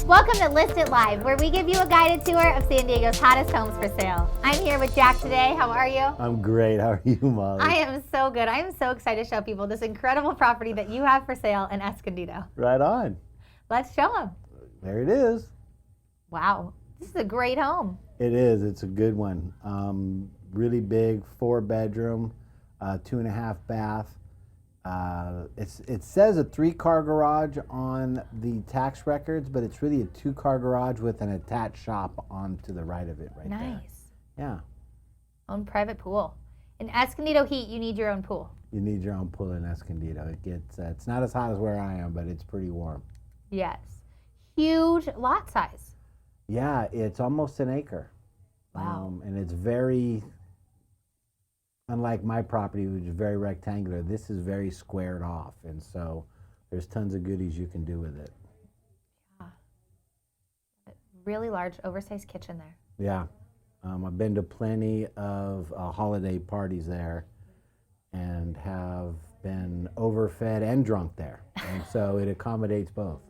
Welcome to List It Live, where we give you a guided tour of San Diego's hottest homes for sale. I'm here with Jack today. How are you? I'm great. How are you, Molly? I am so good. I am so excited to show people this incredible property that you have for sale in Escondido. Right on. Let's show them. There it is. Wow. This is a great home. It is. It's a good one. Really big, 4-bedroom, 2.5 bath. It says a 3-car garage on the tax records, but it's really a 2-car garage with an attached shop on to the right of it right there. Nice. Yeah. Own private pool. In Escondido heat, you need your own pool. You need your own pool in Escondido. It gets, it's not as hot as where I am, but it's pretty warm. Yes. Huge lot size. Yeah, it's almost an acre. Wow. And it's very, unlike my property, which is very rectangular, this is very squared off. And so there's tons of goodies you can do with it. Yeah. Really large, oversized kitchen there. Yeah. I've been to plenty of holiday parties there and have been overfed and drunk there. And so it accommodates both.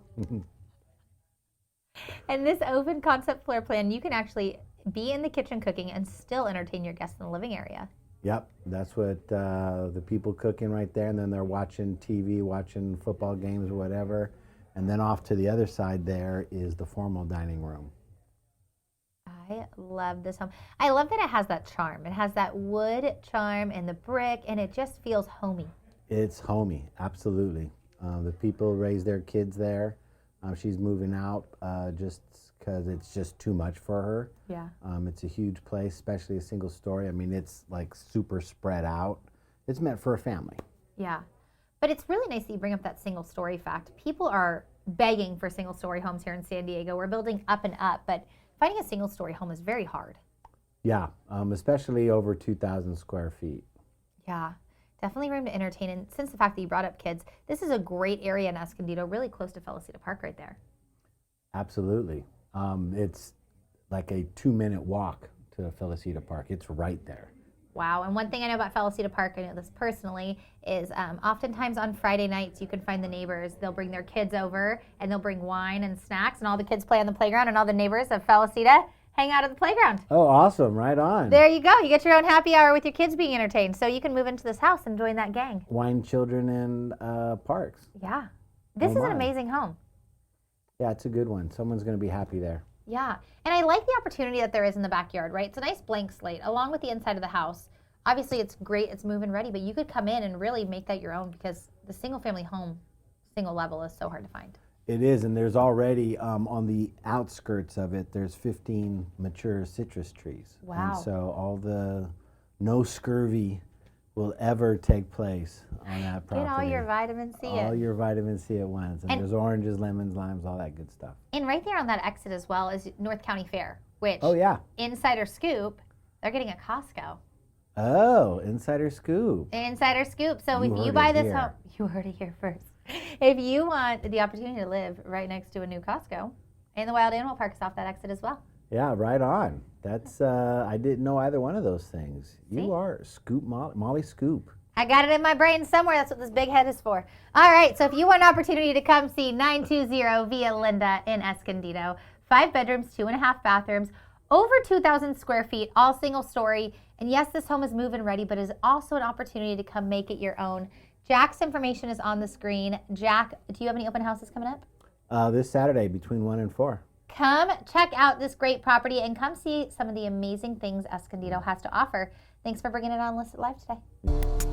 And this open concept floor plan, you can actually be in the kitchen cooking and still entertain your guests in the living area. Yep, that's what the people cooking right there, and then they're watching TV, watching football games or whatever. And then off to the other side there is the formal dining room. I love this home. I love that it has that charm. It has that wood charm and the brick, and it just feels homey. It's homey, absolutely. The people raise their kids there. She's moving out just because it's just too much for her. Yeah. It's a huge place, especially a single story. I mean, it's like super spread out. It's meant for a family. Yeah. But it's really nice that you bring up that single story fact. People are begging for single story homes here in San Diego. We're building up and up, but finding a single story home is very hard. Yeah, especially over 2,000 square feet. Yeah. Definitely room to entertain. And since the fact that you brought up kids, this is a great area in Escondido, really close to Felicita Park right there. Absolutely. It's like a 2-minute walk to Felicita Park. It's right there. Wow. And one thing I know about Felicita Park, I know this personally, is oftentimes on Friday nights you can find the neighbors. They'll bring their kids over and they'll bring wine and snacks, and all the kids play on the playground, and all the neighbors of Felicita hang out at the playground. Oh, awesome. Right on. There you go. You get your own happy hour with your kids being entertained. So you can move into this house and join that gang. Wine, children, and parks. Yeah. This is an amazing home. Yeah, it's a good one. Someone's going to be happy there. Yeah. And I like the opportunity that there is in the backyard, right? It's a nice blank slate along with the inside of the house. Obviously, it's great. It's move-in ready, but you could come in and really make that your own, because the single-family home, single level, is so hard to find. It is, and there's already, on the outskirts of it, there's 15 mature citrus trees. Wow. And so all the no scurvy will ever take place on that property. Get all your vitamin C All your vitamin C at once. And there's oranges, lemons, limes, all that good stuff. And right there on that exit as well is North County Fair, which, oh, yeah. Insider scoop, they're getting a Costco. Oh, insider scoop. Insider scoop. So You if you heard buy it this here. home, you heard it here first. If you want the opportunity to live right next to a new Costco, and the Wild Animal Park is off that exit as well. Yeah, right on. That's, I didn't know either one of those things. See? You are Scoop Molly Scoop. I got it in my brain somewhere. That's what this big head is for. All right, so if you want an opportunity to come see 920 Via Linda in Escondido, 5 bedrooms, 2.5 bathrooms, over 2,000 square feet, all single story. And yes, this home is move-in ready, but is also an opportunity to come make it your own. Jack's information is on the screen. Jack, do you have any open houses coming up? This Saturday between 1 and 4. Come check out this great property and come see some of the amazing things Escondido has to offer. Thanks for bringing it on List It Live today.